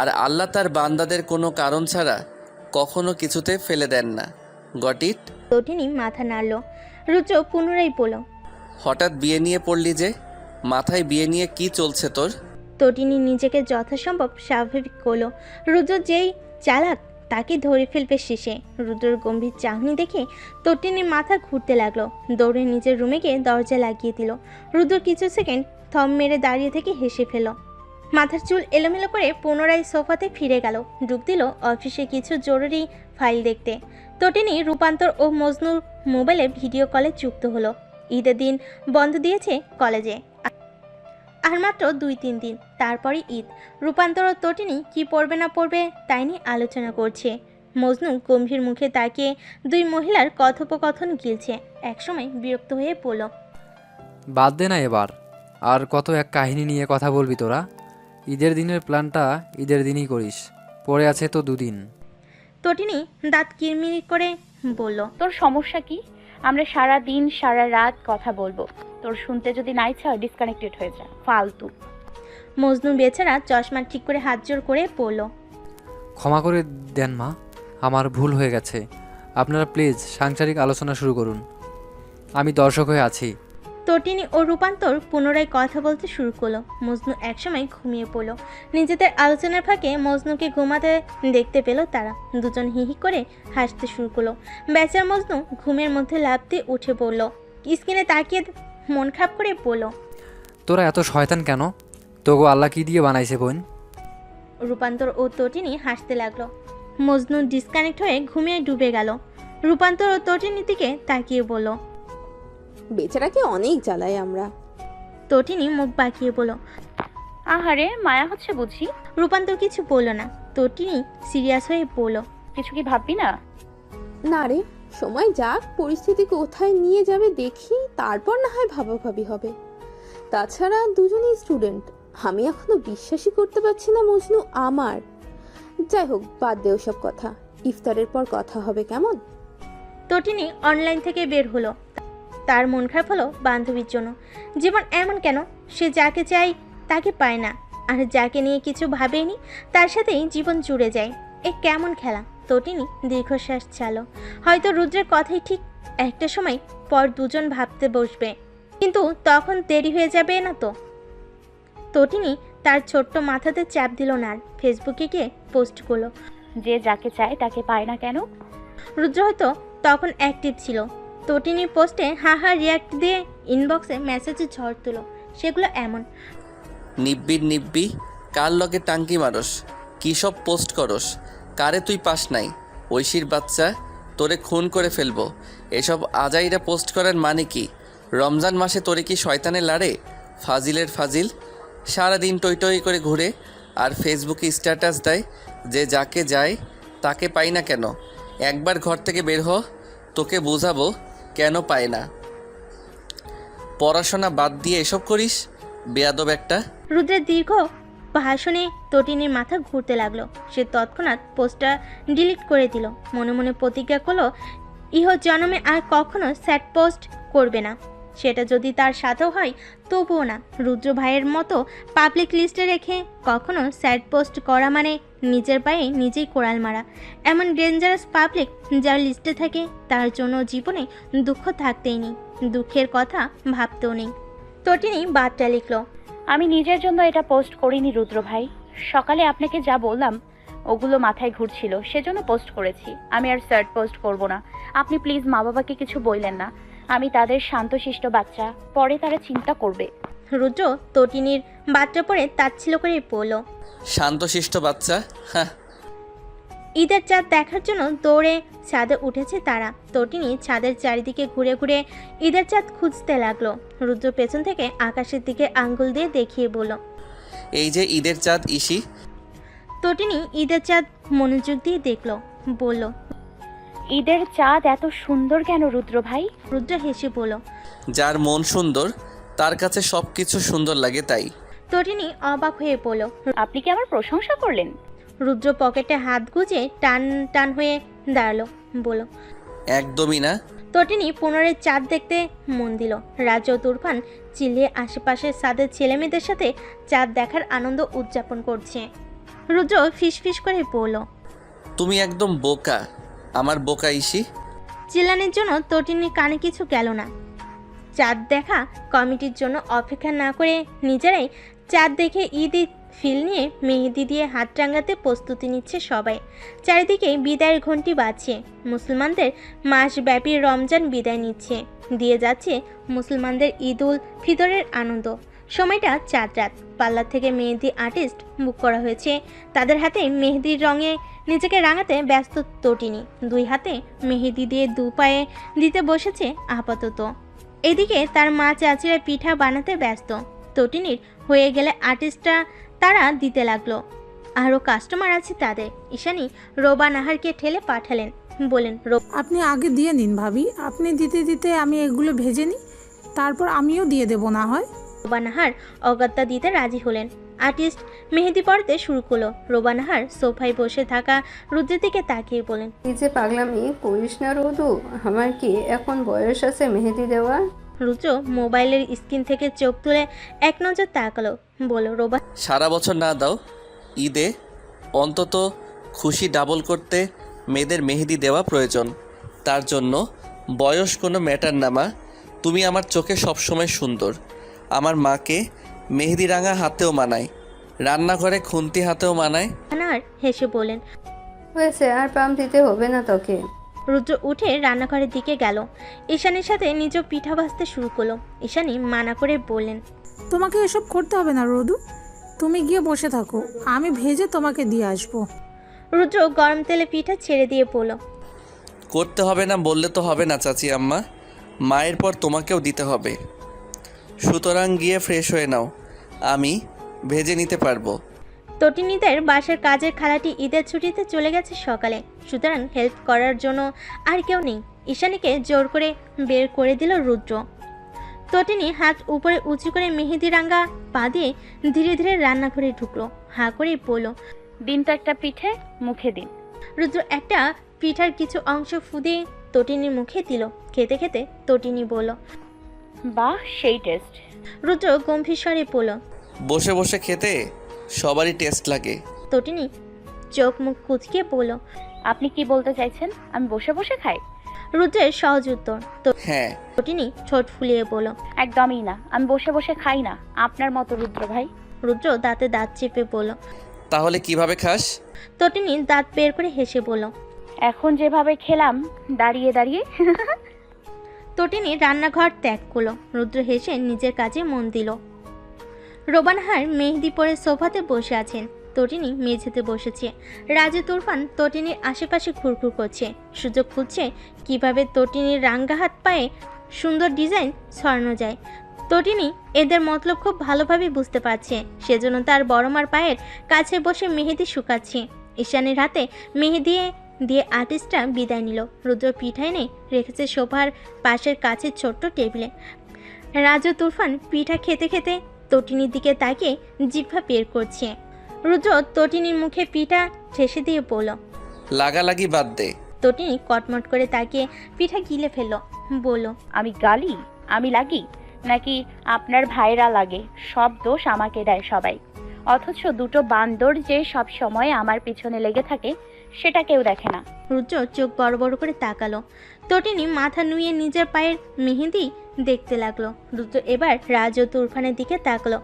আর আল্লাহ তার বান্দাদের কোনো কারণ ছাড়া কখনো কিছুতে ফেলে দেন না। Got it? তটিনী মাথা নাড়ল। রুদ্র পুনরায় বলল, হঠাৎ বিয়ে নিয়ে পড়লি যে? মাথায় বিয়ে নিয়ে কি চলছে তোর? তটিনী নিজেকে যথাসম্ভব স্বাভাবিক করল। রুদ্র যেই চালাক তাকে ধরে ফেলবে শেষে। রুদ্রর গম্ভীর চাহনি দেখে তটিনীর মাথা ঘুরতে লাগলো। দৌড়ে নিজের রুমে গিয়ে দরজা লাগিয়ে দিল। রুদ্র কিছু সেকেন্ড থম মেরে দাঁড়িয়ে থেকে হেসে ফেল। মাথার চুল এলোমেলো করে পুনরায় সোফাতে ফিরে গেল। ডুব দিল অফিসে কিছু জরুরি ফাইল দেখতে। তটিনী, রূপান্তর ও মজনুর মোবাইলে ভিডিও কলে যুক্ত হলো। ঈদের দিন বন্ধ দিয়েছে কলেজে, আর মাত্র 2-3 দিন তারপরই ঈদ। রূপান্তর ও তটিনী কি পড়বে না পড়বে তাই নিয়ে আলোচনা করছে। মজনু গম্ভীর মুখে তাকিয়ে দুই মহিলার কথোপকথন গিলছে। একসময় বিরক্ত হয়ে পড়ল। বাদ দে না এবার, আর কত এক কাহিনী নিয়ে কথা বলবি তোরা। ঈদের দিনের প্ল্যানটা ঈদের দিনই করিস, পড়ে আছে তো 2 দিন। তটিনী দাঁত কিরমির করে বলল, তোর সমস্যা কি? আমরা সারা দিন সারা রাত কথা বলবো, তোর শুনতে যদি না ইচ্ছা হয় ডিসকানেক্টেড হয়ে যা, ফালতু। মজনু বেচারা চশমা ঠিক করে হাত জোড় করে পড়ল। ক্ষমা করে দেন মা, আমার ভুল হয়ে গেছে। আপনারা প্লিজ সাংসারিক আলোচনা শুরু করুন, আমি দর্শক হয়ে আছি। তটিনী ও রূপান্তর পুনরায় কথা বলতে শুরু করলো। মজনু একসময় ঘুমিয়ে পড়ল। নিজেদের আলোচনার ফাঁকে মজনুকে ঘুমাতে দেখতে পেল তারা। দুজন হিহি করে হাসতে শুরু করলো। বেচার মজনু ঘুমের মধ্যে লাফ দিয়ে উঠে পড়ল। স্ক্রিনে তাকিয়ে মন খারাপ করে পড়ল, তোরা এত শয়তান কেন? তোগো আল্লাহ কি দিয়ে বানাইছে বোন? রূপান্তর ও তটিনী হাসতে লাগলো। মজনু ডিসকানেক্ট হয়ে ঘুমিয়ে ডুবে গেল। রূপান্তর ও তটিনীর দিকে তাকিয়ে বলল, বেচারাকে অনেক জ্বালাই আমরা। তটিনী মুখ বাঁকিয়ে বলল। আহারে, মায়া হচ্ছে বুঝি? রূপান্তর কিছু বলল না। তটিনী সিরিয়াস হয়ে বলল, কিছু কি ভাববি না? না রে, সময় যাক, পরিস্থিতি কোথায় নিয়ে যাবে দেখি, তারপর না হয় ভাবাভাবি হবে। তাছাড়া দুজনেই স্টুডেন্ট, আমি এখনো বিশ্বাসই করতে পারছি না মজনু আমার। যাই হোক, বাদ দে ওসব কথা, ইফতারের পর কথা হবে কেমন? তটিনী অনলাইন থেকে বের হলো। তার মন খারাপ হলো বান্ধবীর জন্য। জীবন এমন কেন? সে যাকে চায় তাকে পায় না, আর যাকে নিয়ে কিছু ভাবেনি তার সাথেই জীবন জুড়ে যায়। এ কেমন খেলা? তটিনী দীর্ঘশ্বাস ছাড়ল। হয়তো রুদ্রের কথাই ঠিক, একটা সময় পর দুজন ভাবতে বসবে, কিন্তু তখন দেরি হয়ে যাবে না তো? তটিনী তার ছোট্ট মাথাতে চাপ দিল না, আর ফেসবুকে গিয়ে পোস্ট করলো, যে যাকে চায় তাকে পায় না কেন? রুদ্র হয়তো তখন অ্যাক্টিভ ছিল। তটিনীর পোস্টে হা রিয়াক্ট দিয়ে ইনবক্সে মেসেজে ঝড় তুলো। সেগুলো এমন, নিব্বি কার লগে টাঙ্কি মারস, কী সব পোস্ট করস, কারে তুই পাস নাই, ঐশীর বাচ্চা, তোরে খুন করে ফেলবো। এসব আজাইরা পোস্ট করার মানে কি? রমজান মাসে তোরে কি শয়তানে লাড়ে? ফাজিলের ফাজিল, সারাদিন টই করে ঘুরে আর ফেসবুকে স্ট্যাটাস দেয় যে যাকে যায় তাকে পাই না কেন। একবার ঘর থেকে বের হ, তোকে বোঝাবো কেন পায় না। পড়াশোনা বাদ দিয়ে এসব করিস, বেয়াদব একটা। রুদ্রের দীর্ঘ ভাষণে তটিনীর মাথা ঘুরতে লাগলো। সে তৎক্ষণাৎ পোস্টটা ডিলিট করে দিল। মনে মনে প্রতিজ্ঞা করলো ইহ জন্মে আর কখনো স্যাড পোস্ট করবে না। সেটা যদি তার সাথেও হয় তবুও না। রুদ্র ভাইয়ের মতো পাবলিক লিস্টে রেখে কখনো স্যাড পোস্ট করা মানে নিজের পায়ে নিজেই কোড়াল মারা। এমন ডেঞ্জারাস পাবলিক যার লিস্টে থাকে তার জন্য জীবনে দুঃখ থাকতেই নেই, দুঃখের কথা ভাবতেও নেই। তটিনী বার্তা লিখলো, আমি নিজের জন্য এটা পোস্ট করিনি রুদ্র ভাই। সকালে আপনাকে যা বললাম ওগুলো মাথায় ঘুরছিল, সেজন্য পোস্ট করেছি। আমি আর স্যাড পোস্ট করব না। আপনি প্লিজ মা বাবাকে কিছু বললেন না। আমি তাদের শান্তশিষ্ট বাচ্চা, পরে তারা চিন্তা করবে। রুদ্র তটিনীর বার্তা পড়ে তাচ্ছিল্য করে পড়ল, শান্তশিষ্ট বাচ্চা, হ্যাঁ। ঈদের চাঁদ দেখার জন্য দৌড়ে ছাদে উঠেছে তারা। তটিনী ছাদের চারিদিকে ঘুরে ঘুরে ঈদের চাঁদ খুঁজতে লাগলো। রুদ্র পেছন থেকে আকাশের দিকে আঙ্গুল দিয়ে দেখিয়ে বলল, এই যে ঈদের চাঁদ ইসি। তটিনী ঈদের চাঁদ মনোযোগ দিয়ে দেখলো, বলল, ঈদের চাঁদ এত সুন্দর কেন রুদ্র ভাই? রুদ্র হেসে বলল, যার মন সুন্দর তার কাছে সব কিছু সুন্দর লাগে তাই। তটিনী অবাক হয়ে পড়ল। আপনি কি আমার প্রশংসা করলেন? রুদ্র পকেটে হাত গুজে টান টান হয়ে দাঁড়ালো, বলল, একদমই না। তটিনী পুনরায় চাঁদ দেখতে মন দিল। রাজ ও তুরফান চিল্লিয়ে আশেপাশের সাদের ছেলেমেয়েদের সাথে চাঁদ দেখার আনন্দ উদযাপন করছে। রুদ্র ফিসফিস করে পড়ল, তুমি একদম বোকা, আমার বোকা ইসি। চিল্লানির জন্য তটিনীর কানে কিছু গেল না। চাঁদ দেখা কমিটির জন্য অপেক্ষা না করে নিজেরাই চাঁদ দেখে ঈদ ফিল নিয়ে মেহেদি দিয়ে হাত রাঙাতে প্রস্তুতি নিচ্ছে সবাই। চারিদিকে বিদায়ের ঘণ্টি বাজছে। মুসলমানদের মাসব্যাপী রমজান বিদায় নিচ্ছে, দিয়ে যাচ্ছে মুসলমানদের ঈদ উল ফিতরের আনন্দ। সময়টা চাঁদ রাত। পার্লার থেকে মেহেদি আর্টিস্ট বুক করা হয়েছে। তাদের হাতে মেহেদির রঙে নিজেকে রাঙাতে ব্যস্ত তটিনী। দুই হাতে মেহেদি দিয়ে দু পায়ে দিতে বসেছে আপাতত। এদিকে তার মা চাচিরা পিঠা বানাতে ব্যস্ত। তটিনীর হয়ে গেলে আর্টিস্টরা তারা দিতে লাগলো। আরও কাস্টমার আছে তাদের। ঈশানী রোবা নাহারকে ঠেলে পাঠালেন, বলেন, আপনি আগে দিয়ে নিন ভাবি, আপনি দিতে দিতে আমি এগুলো ভেজে নিই, তারপর আমিও দিয়ে দেবো না হয়। রোবা নাহার অগত্যা দিতে রাজি হলেন। আর্টিস্ট মেহেদি পড়তে শুরু করলো। রোবা নাহার সোফায় বসে থাকা রুদ্রের দিকে তাকিয়ে বলেন, এই যে পাগলামি করিস না রোদু, আমার কি এখন বয়স আছে মেহেদি দেওয়ার? রুদ্র মোবাইলের স্ক্রিন থেকে চোখ তুলে এক নজর তাকালো, বলল, রোবা সারা বছর না দাও, ঈদে অন্তত খুশি ডাবল করতে মেয়েদের মেহেদি দেওয়া প্রয়োজন। তার জন্য বয়স কোনো ম্যাটার না মা। তুমি আমার চোখে সবসময় সুন্দর। আমার মাকে মেহেদি রাঙা হাতেও মানায়, রান্নাঘরে খুন্তি হাতেও মানায়। নাহার হেসে বলেন। হয়েছে, আর পাম দিতে হবে না তোকে। রুদ্র উঠে রান্নাঘরের দিকে গেল। ঈশানীর সাথে নিজ পিঠা ভাজতে শুরু করলো। ঈশানী মানা করে বললেন, তোমাকে এসব করতে হবে না রোদু, তুমি গিয়ে বসে থাকো, আমি ভেজে তোমাকে দিয়ে আসবো। রুদ্র গরম তেলে পিঠা ছেড়ে দিয়ে বলল, করতে হবে না বললে তো হবে না চাচি আম্মা, মায়ের পর তোমাকেও দিতে হবে। সুতরাং গিয়ে ফ্রেশ হয়ে নাও, আমি ভেজে নিতে পারবো। তটিনীদের বাসার কাজের খালাটি ঈদের ছুটিতে চলে গেছে সকালে, সুতরাং হেল্প করার জন্য আর কেউ নেই। ঈশানীকে জোর করে বের করে দিল রুদ্র। তটিনী হাত উপরে উঁচু করে মেহেদি রাঙ্গা পা দিয়ে ধীরে ধীরে রান্নাঘরে ঢুকলো। হাঁ করে বলল, দিন তো একটা পিঠে, মুখে দিন। রুদ্র একটা পিঠার কিছু অংশ ফুদিয়ে তটিনীর মুখে দিল। খেতে খেতে তটিনী বলল, বাহ, সেই টেস্ট। রুদ্র গম্ভীর স্বরে বলল। বসে বসে খেতে সবারই টেস্ট লাগে। তটিনী চোখ মুখ কুচকে বলল, আপনি কি বলতে চাইছেন, আমি বসে বসে খাই? রুদ্রের সহজ উত্তর। হ্যাঁ, তটিনী ঠোঁট ফুলিয়ে বলল, একদমই না, আমি বসে বসে খাই না আপনার মতো রুদ্র ভাই। রুদ্র দাঁতে দাঁত চেপে বলল। তাহলে কিভাবে খাস? তটিনী দাঁত বের করে হেসে বলল, এখন যেভাবে খেলাম দাঁড়িয়ে দাঁড়িয়ে। তটিনী রান্নাঘর ত্যাগ করলো। রুদ্র হেসে নিজের কাজে মন দিল। রোবানহার মেহেদি পরে সোফাতে বসে আছেন। তটিনী মেঝেতে বসেছে। রাজু তুরফান তটিনীর আশেপাশে ঘুরঘুর করছে, সুযোগ খুঁজছে কিভাবে তটিনীর রাঙ্গা হাত পায়ে সুন্দর ডিজাইন ছড়ানো যায়। তটিনী এদের মতলব খুব ভালোভাবে বুঝতে পারছে, সেজন্য তার বড়মার পায়ের কাছে বসে মেহেদি শুকাচ্ছে। ঈশানীর হাতে মেহেদি দিয়ে আর্টিস্টরা বিদায় নিল। রুদ্র পিঠা এনে রেখেছে সোফার পাশের কাছের ছোট্ট টেবিলে। রাজু তুরফান পিঠা খেতে খেতে তটিনীর দিকে তাকিয়ে জিহ্বা বের করছে। রুদ্র তটিনীর মুখে পিঠা ঠেসে দিয়ে বলল, লাগালাগি বাদ দে। তটিনী কটমট করে তাকিয়ে পিঠা গিলে ফেলল, বলল, আমি গালি, আমি লাগি নাকি আপনার ভাইরা লাগে? সব দোষ আমাকে দেয় সবাই, অথচ দুটো বান্দর যে সব সময় আমার পিছনে লেগে থাকে সেটা কেউ দেখে না। রুদ্র চোখ বড় বড় করে তাকালো। তটিনী মাথা নুয়ে নিজের পায়ের মেহেদি দেখতে লাগলো। রুদ্র এবার রাজ ও তুরফানের দিকে তাকালো।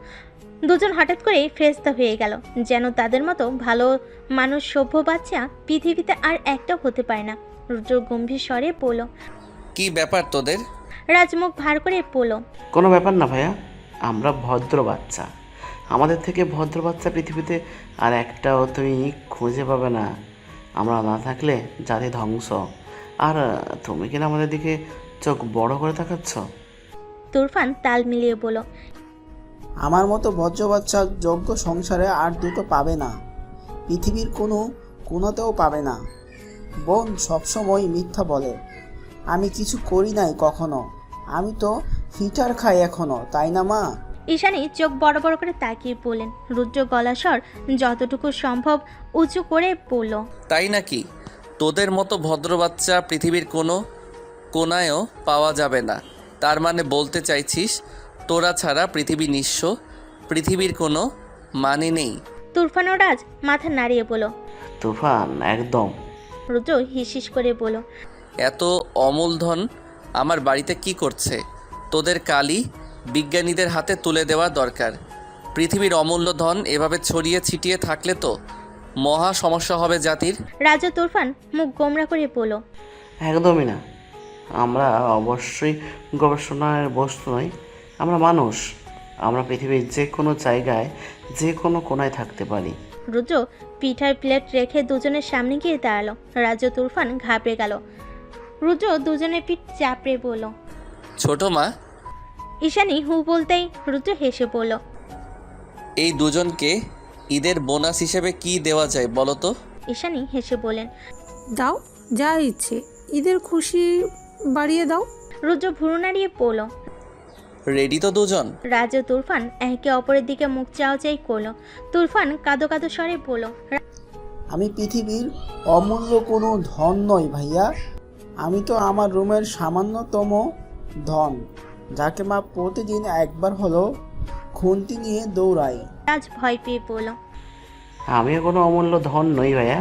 দুজন হঠাৎ করে ফেরেশতা হয়ে গেল, যেন তাদের মতো ভালো মানুষ সভ্য বাচ্চা পৃথিবীতে আর একটাও হতে পারে না। রুদ্র গম্ভীর স্বরে বলল, কি ব্যাপার তোদের? রাজ মুখ ভার করে বলল, কোনো ব্যাপার না ভাইয়া, আমরা ভদ্র বাচ্চা, আমাদের থেকে ভদ্র বাচ্চা পৃথিবীতে আর একটাও তুমি খুঁজে পাবে না। আমরা না থাকলে জাতি ধ্বংস। আর তুমি কিনা আমাদের দিকে চোখ বড় করে তাকাচ্ছ? তুরফান তাল মিলিয়ে বলল, আমার মতো বজ্র বাচ্চা যোগ্য সংসারে আর দুটো পাবে না, পৃথিবীর কোনোতেও পাবে না। বোন সবসময় মিথ্যা বলে, আমি কিছু করি নাই কখনো, আমি তো ফিটার খাই এখনো, তাই না মা? ঈশানী চোখ বড় বড় করে তাকিয়ে বললেন। রুদ্র গলা স্বর যতটুকু সম্ভব উঁচু করে বলল, তাই নাকি? তোদের মতো ভদ্র বাচ্চা পৃথিবীর কোনো কোনায়ও পাওয়া যাবে না। তার মানে বলতে চাইছিস তোরা ছাড়া পৃথিবী নিঃস্ব, পৃথিবীর কোনো মানে নেই? তুরফান ও রাজ মাথা নাড়িয়ে বলল। তুফান একদম। রুদ্র হিসিস করে বলল, এত অমূল ধন আমার বাড়িতে কি করছে? তোদের কালই বিজ্ঞানীদের হাতে তুলে দেওয়া দরকার। পৃথিবীর অমূল্য ধন এভাবে ছড়িয়ে ছিটিয়ে থাকলে তো মহা সমস্যা হবে জাতির। রাজু তুরফান মুখ গোমরা করে বলল, একদমই না, আমরা অবশ্যই গবেষণার বস্তু নই, আমরা মানুষ। আমরা পৃথিবীর যে কোনো জায়গায় যে কোনো কোনায় থাকতে পারি। রুদ্র পিঠার প্লেট রেখে দুজনের সামনে গিয়ে দাঁড়ালো। রাজু তুরফান ঘাবড়ে গেল। রুদ্র দুজনের পিঠ চাপড়ে বলল, ছোট মা, ঈশানী হু বলতেই রুদ্র হেসে বলল, এই দুজনকে ঈদের বোনাস হিসেবে কি দেওয়া যায় বলো তো? ঈশানী হেসে বলেন, দাও, যা ইচ্ছে, ঈদের খুশি বাড়িয়ে দাও। রুদ্র ভুরু নাড়িয়ে বলল। রেডি তো দুজন? রাজু তুরফান একে অপরের দিকে মুখ চাওয়াচাই করলো। তুরফান কাঁদো কাঁদো স্বরে বলল, আমি পৃথিবীর অমূল্য কোনো ধন নই ভাইয়া। আমি তো আমার রুমের সামান্যতম ধন, যাকে মা প্রতিদিন একবার হলো খুন্তি নিয়ে দৌড়ায়। রাজ ভয় পেয়ে বলল, আমিও কোনো অমূল্য ধন নই ভাইয়া।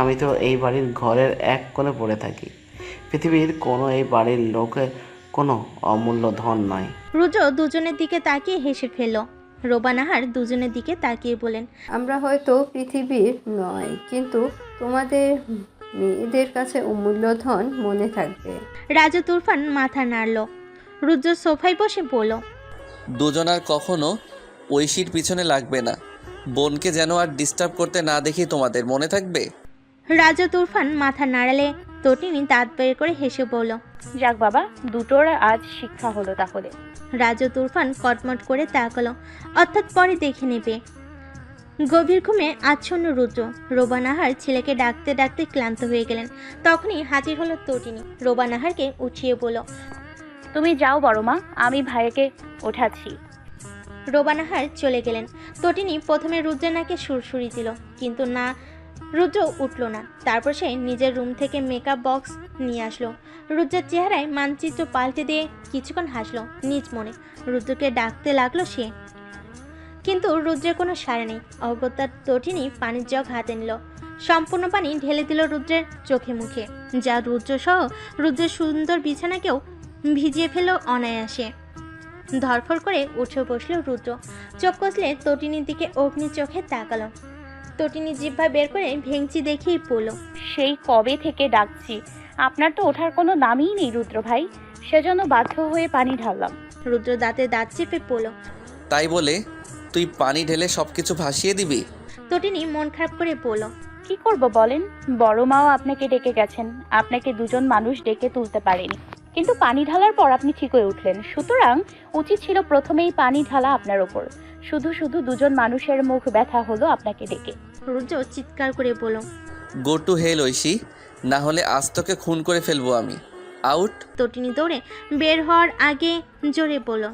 আমি তো এই বাড়ির ঘরের এক কোণে পড়ে থাকি। পৃথিবীর কোনো এই বাড়ির লোকের কোনো অমূল্য ধন নয়। রুদ্র দুজনের দিকে তাকিয়ে হেসে ফেলল। রোবানাহার দুজনের দিকে তাকিয়ে বলেন, আমরা হয়তো পৃথিবীর নয়, কিন্তু তোমাদের মেয়েদের কাছে অমূল্য ধন মনে থাকবে। রাজু তুরফান মাথা নাড়ল। রুদ্র সোফায় বসে বলল, দুজন আর কখনো ঐশীর পিছনে লাগবে না। বোনকে যেন আর ডিস্টার্ব করতে না দেখি, তোমাদের মনে থাকবে? রাজু তুরফান মাথা নাড়ালে তটিনী দাঁত বের করে হেসে বলল, যাক বাবা, দুটোর আজ শিক্ষা হলো তাহলে। রাজু তুরফান কটমট করে তাকালো, অর্থাৎ পরে দেখে নেবে। গভীর ঘুমে আচ্ছন্ন রুদ্র। রোবানাহার ছেলেকে ডাকতে ডাকতে ক্লান্ত হয়ে গেলেন। তখনই হাজির হলো তটিনী। রোবানাহারকে উঠিয়ে বলল, তুমি যাও বড় মা, আমি ভাইয়াকে ওঠাচ্ছি। রোবানাহার চলে গেলেন। তটিনী প্রথমে রুদ্রের নাকে সুরসুরি দিল, কিন্তু না, রুদ্র উঠল না। তারপর সে নিজের রুম থেকে মেকআপ বক্স নিয়ে আসলো। রুদ্রের চেহারায় মানচিত্র পাল্টে দিয়ে কিছুক্ষণ হাসলো নিজ মনে। রুদ্রকে ডাকতে লাগলো সে, কিন্তু রুদ্রের কোনো সাড়া নেই। অগত্যার তটিনী পানির জগ হাতে নিল, সম্পূর্ণ পানি ঢেলে দিল রুদ্রের চোখে মুখে, যা রুদ্র সহ রুদ্রের সুন্দর বিছানাকেও ভিজিয়ে ফেলল অনায়াসে। ধরফর করে উঠে বসলো রুদ্র। চোখ কষলে তটিনীর দিকে অগ্নি চোখে তাকালো। তটিনী জিহ্বা বের করে ভেঙচি দেখিয়ে বলল, সেই কবে থেকে ডাকছি, আপনার তো ওঠার কোনো নামই নেই রুদ্র ভাই, সেজন্য বাধ্য হয়ে পানি ঢাললাম। রুদ্র দাঁতে দাঁত চেপে বলল, তাই বলে তুই পানি ঢেলে সব কিছু ভাসিয়ে দিবি? তটিনী মন খারাপ করে বলল, কি করব বলেন, বড় মাও আপনাকে ডেকে গেছেন, আপনাকে দুজন মানুষ ডেকে তুলতে পারেনি, কিন্তু পানি ঢালার পর আপনি ঠিক হয়ে উঠলেন। সুতরাং উচিত ছিল প্রথমেই পানি ঢালা আপনার ওপর। শুধু শুধু দুজন মানুষের মুখ ব্যথা হলো আপনাকে ডেকে। রুদ্র চিৎকার করে বলল, গো টু হেল ঐশী, না হলে আজ তোকে খুন করে ফেলবো আমি। আউট। তটিনী দৌড়ে বের হওয়ার আগে জোরে বলল,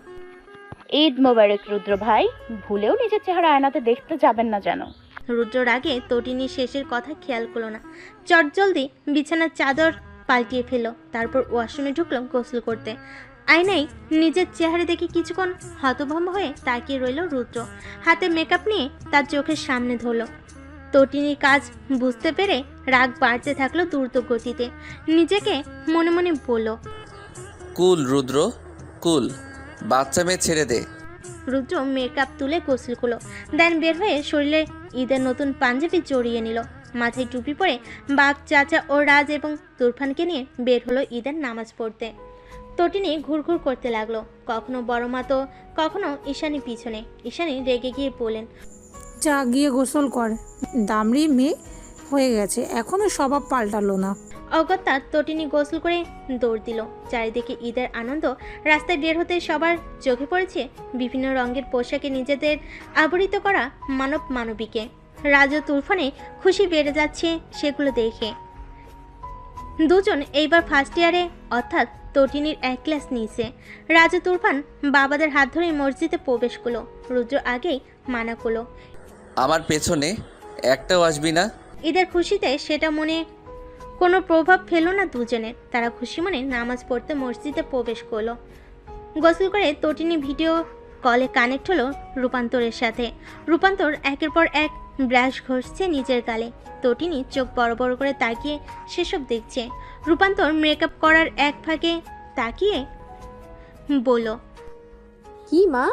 ঈদ মোবারক রুদ্র ভাই, ভুলেও নিজের চেহারা আয়নাতে দেখতে যাবেন না যেন। রুদ্রর আগে তটিনী শেষের কথা খেয়াল করলো না। চটজলদি বিছানার চাদর পাল্টিয়ে ফেলল। তারপর ওয়াশরুমে ঢুকলো গোসল করতে। আয়নায় নিজের চেহারা দেখে কিছুক্ষণ হতভম্ব হয়ে তাকিয়ে রইল রুদ্র। হাতে মেকআপ নিয়ে তার চোখের সামনে ধরল। তটিনীর কাজ বুঝতে পেরে রাগ বাড়তে থাকলো দ্রুত গতিতে। নিজেকে মনে মনে বলল, কুল রুদ্র, কুল, বাচ্চা মেয়ে ছেড়ে দে। রুদ্র মেকআপ তুলে গোসল করলো, দেন বের হয়ে শরীরে ঈদের নতুন পাঞ্জাবি জড়িয়ে নিল। মাথায় টুপি পরে বাপ, চাচা ও রাজ এবং তুরফানকে নিয়ে বের হলো ঈদের নামাজ পড়তে। তটিনী ঘুরঘুর করতে লাগলো, কখনো বড় মা তো কখনো ঈশানী পিছনে। ঈশানী রেগে গিয়ে বলেন, যা গিয়ে গোসল কর, দামড়ি মেয়ে হয়ে গেছে, এখনো স্বভাব পাল্টালো না। অগত্যা তটিনী গোসল করে দৌড় দিল। চারিদিকে ঈদের আনন্দ। রাস্তায় বের হতে সবার চোখে পড়েছে বিভিন্ন রঙের পোশাকে নিজেদের আবৃত করা মানব মানবীকে। রাজু তুরফানে খুশি বেড়ে যাচ্ছে সেগুলো দেখে। দুজন এইবার ফার্স্ট ইয়ারে, অর্থাৎ তটিনীর এক ক্লাস নিয়েছে। রাজু তুরফান বাবাদের হাত ধরে মসজিদে প্রবেশ করলো। রুদ্র আগেই মানা করলো, আমার পেছনে একটাও আসবি না। ঈদের খুশিতে সেটা মনে কোনো প্রভাব ফেলো না দুজনের। তারা খুশি মনে নামাজ পড়তে মসজিদে প্রবেশ করলো। গোসল করে তটিনী ভিডিও কলে কানেক্ট হলো রূপান্তরের সাথে। রূপান্তর একের পর এক ব্রাশ ঘষছে নিজের গালে। তটিনী চোখ বড় বড় করে তাকিয়ে সেসব দেখছে। রূপান্তর মেকআপ করার এক ফাঁকে তাকিয়ে বলল, কি মা,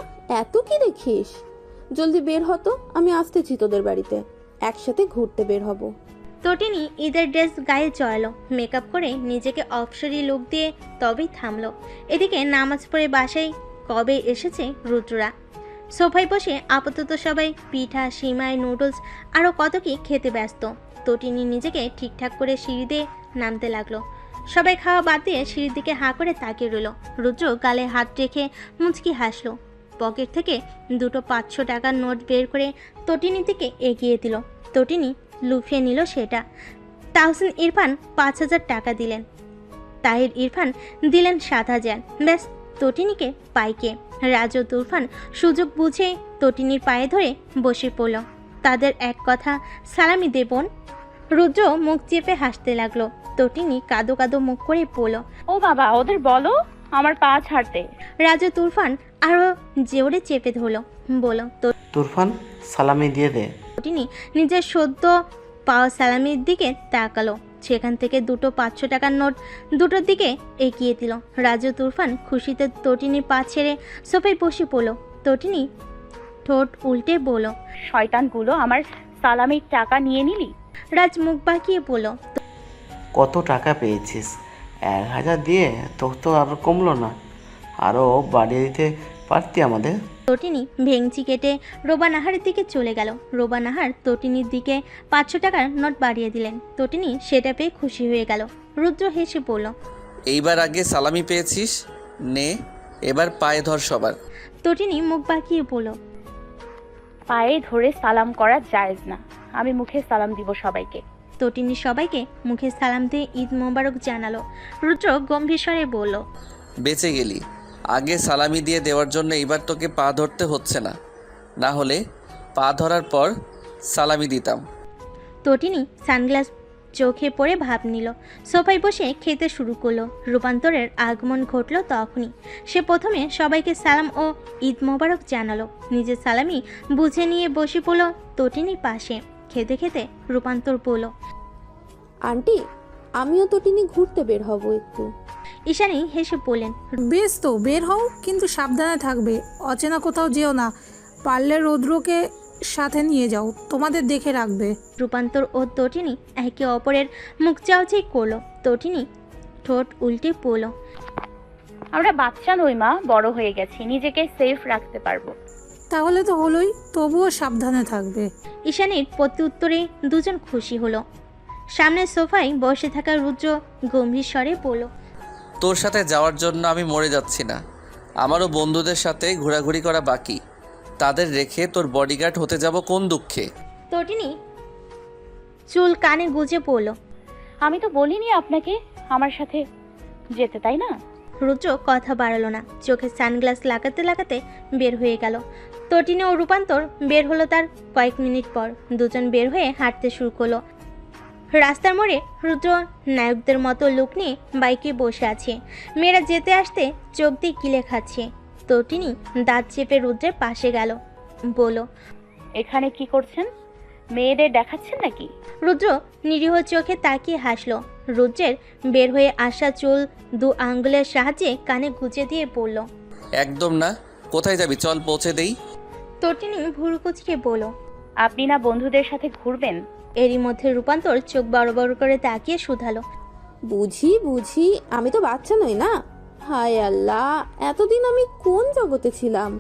এত কি দেখিস? জলদি বের হতো, আমি আসতেছি তোদের বাড়িতে, একসাথে ঘুরতে বের হব। তটিনী ঈদের ড্রেস গায়ে চড়ালো, মেকআপ করে নিজেকে অপসরি লুক দিয়ে তবেই থামলো। এদিকে নামাজ পড়ে বাসায় কবে এসেছে রুদ্ররা। সোফায় বসে আপাতত সবাই পিঠা, সিমাই, নুডলস আরও কত কি খেতে ব্যস্ত। তটিনী নিজেকে ঠিকঠাক করে সিঁড়ি দিয়ে নামতে লাগলো। সবাই খাওয়া বাদ দিয়ে সিঁড়ির দিকে হাঁ করে তাকিয়ে রইল। রুদ্র গালে হাত রেখে মুচকি হাসলো। পকেট থেকে দুটো 500 টাকার নোট বের করে তটিনীর দিকে এগিয়ে দিল। তটিনী লুফিয়ে নিল সেটা। তাহসিন ইরফান 5,000 টাকা দিলেন। তাহির ইরফান দিলেন 7,000। ব্যাস, তটিনীকে পাইকে। রাজু তুরফান সুযোগ বুঝে তটিনীর পায়ে ধরে বসে পড়ল। তাদের এক কথা, সালামি দেবন। রুদ্র মুখ চেপে হাসতে লাগলো। তটিনী কাদো কাদো মুখ করে পড়ল। ও বাবা, ওদের বলো আমার পা ছাড়তে। রাজু তুরফান আরো জোরে চেপে ধরল। বলো, তুরফান, সালামি দিয়ে দে। তটিনী নিজের সদ্য পাওয়া সালামির দিকে তাকালো। সেখান থেকে দুটো 500 টাকার নোট দুটোর দিকে এগিয়ে দিল। রাজু তুরফান খুশিতে তটিনীর পা ছেড়ে সোফায় বসে পড়ল। তটিনী ঠোঁট উল্টে বলল, শয়তানগুলো, আমার সালামির টাকা নিয়ে নিলি? রাজ মুখ বাঁকিয়ে বলল, কত টাকা পেয়েছিস? 1,000 দিয়ে তোর তো আর কমলো না, আরও বাড়িয়ে দিতে পারতি আমাদের। তটিনী ভেংচি কেটে রোবানাহারের দিকে চলে গেল। রোবানাহার তটিনীর দিকে 500 টাকার নোট বাড়িয়ে দিলেন। তটিনী সেটা পেয়ে খুশি হয়ে গেল। রুদ্র হেসে বলল, এইবার আগে সালামি পেয়েছিস, নে এবার পায়ে ধর সবার। তটিনী মুখ বাঁকিয়ে বলল, পায়ে ধরে সালাম করা জায়েজ না, আমি মুখে সালাম দিব সবাইকে। তটিনী সবাইকে মুখে সালাম দিয়ে ঈদ মোবারক জানালো। রুদ্র গম্ভীর স্বরে বলল, বেঁচে গেলি। আগে সালামি দিয়ে দেওয়ার জন্য এইবার তোকে পা ধরতে হচ্ছে না, না হলে পা ধরার পর সালামি দিতাম। তটিনী সানগ্লাস চোখে পড়ে ভাব নিল। সোফায় বসে খেতে শুরু করলো। রূপান্তরের আগমন ঘটল তখনই। সে প্রথমে সবাইকে সালাম ও ঈদ মোবারক জানালো। নিজের সালামি বুঝে নিয়ে বসে পড়ল তটিনীর পাশে। খেতে খেতে রূপান্তর বলল, আন্টি, আমিও তটিনী ঘুরতে বের হব একটু। ঈশানী হেসে বললেন, বেশ তো, বের হও, কিন্তু সাবধানে থাকবে, অচেনা কোথাও যেও না। পারলে রৌদ্রকে সাথে নিয়ে যাও, তোমাদের দেখে রাখবে। রূপান্তর ও তটিনী একে অপরের মুখ চাওয়াচাই করলো। তটিনী ঠোঁট উল্টে পড়ল, আমরা বাচ্চা নই মা, বড় হয়ে গেছি, নিজেকে সেফ রাখতে পারবো। তাহলে তো হলোই, তবুও সাবধানে থাকবে। ঈশানীর প্রত্যুত্তরে দুজন খুশি হলো। সামনের সোফায় বসে থাকা রুদ্র গম্ভীর স্বরে বলল, তোর সাথে যাওয়ার জন্য আমি মরে যাচ্ছি না। আমারও বন্ধুদের সাথে ঘোরাঘুরি করা বাকি, তাদের রেখে তোর বডিগার্ড হতে যাব কোন দুঃখে। তটিনী চুল কানে গুজে পড়ল। আমি তো বলিনি আপনাকে আমার সাথে যেতে, তাই না? রুদ্র কথা বাড়ালো না। চোখে সানগ্লাস লাগাতে লাগাতে বের হয়ে গেল। তটিনী ও রূপান্তর বের হলো তার কয়েক মিনিট পর। দুজন বের হয়ে হাঁটতে শুরু করলো। রাস্তার মোড়ে রুদ্র নায়কদের মতো লুক নিয়ে বাইকে বসে আছে। মেয়েরা যেতে আসতে চোখ দিয়ে গিলে খাচ্ছে। তটিনী দাঁত চেপে রুদ্রের পাশে গেল, বলল, এখানে কি করছেন? মেয়েদের দেখাচ্ছেন নাকি? রুদ্র নিরীহ চোখে তাকিয়ে হাসলো। রুদ্রের বের হয়ে আসা চুল 2 আঙ্গুলের সাহায্যে কানে গুজে দিয়ে বলল, একদম না, কোথায় যাবি, চল পৌঁছে দেই। তটিনী ভুরু কুচকে বলল, আপনি না বন্ধুদের সাথে ঘুরবেন? এরই মধ্যে রূপান্তর চোখ বড় বড় করে তাকিয়ে শুধালো, বুঝি বুঝি, আমি তো বাচ্চা নই না। হায় আল্লাহ, এতদিন আমি কোন জগতে ছিলাম?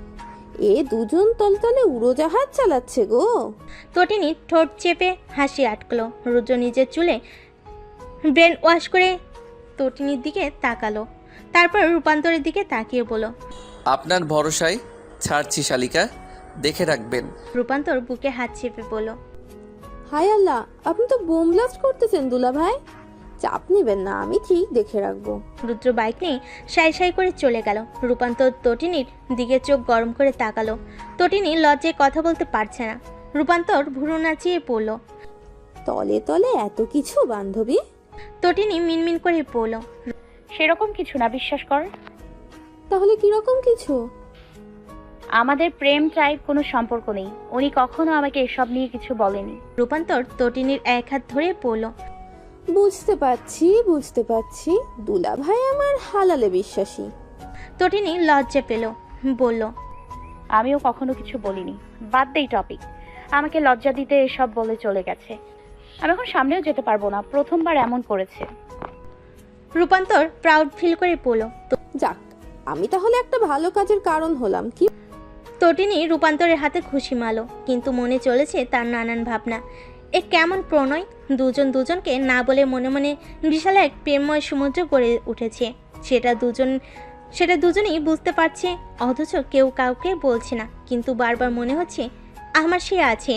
এ দুজন তলতলে উড়োজাহাজ চালাচ্ছে গো। তটিনী ঠোঁট চেপে হাসি আটকলো। রুদ্র নিজের চুলে ব্রেন ওয়াশ করে তটিনীর দিকে তাকালো। তারপর রূপান্তরের দিকে তাকিয়ে বলল, আপনার ভরসায় ছাড়ছি শালিকা, দেখে রাখবেন। রূপান্তর বুকে হাত চেপে বলল, হায় আল্লাহ, আপনি তো বোম ব্লাস্ট করতেছেন দুলা ভাই। চাপ নেবেন না, আমি ঠিক দেখে রাখবো। রুদ্র বাইক নিয়ে সাই সাই করে চলে গেল। রূপান্তর তটিনীর দিকে চোখ গরম করে তাকালো। তটিনী লজ্জায় কথা বলতে পারছে না। রূপান্তর ভুরু নাচিয়ে পড়ল। তলে তলে এত কিছু বান্ধবী? তটিনী মিনমিন করে পড়ল, সেরকম কিছু না, বিশ্বাস কর। তাহলে কিরকম কিছু? আমাদের প্রেম টাইপ কোনো সম্পর্ক নেই। উনি কখনো আমাকে এসব নিয়ে কিছু বলেনি। রূপান্তর তটিনীর এক হাত ধরে পড়ল, বুঝতে পারছি, দুলা ভাই আমার হালালে বিশ্বাসী। তটিনী লজ্জা পেল, বলল, আমিও কখনো কিছু বলিনি। বাদ দেই টপিক, আমাকে লজ্জা দিতে এসব বলে চলে গেছে। আমি এখন সামনেও যেতে পারবো না, প্রথমবার এমন করেছে। রূপান্তর প্রাউড ফিল করে পড়ল, যাক, আমি তাহলে একটা ভালো কাজের কারণ হলাম কি? তটিনী রূপান্তরের হাতে খুশি মালো, কিন্তু মনে চলেছে তার নানান ভাবনা। এ কেমন প্রণয়! দুজন দুজনকে না বলে মনে মনে বিশাল এক প্রেমময় সমুদ্র গড়ে উঠেছে। সেটা দুজনেই বুঝতে পারছে, অথচ কেউ কাউকে বলছে না। কিন্তু বারবার মনে হচ্ছে আমার সে আছে।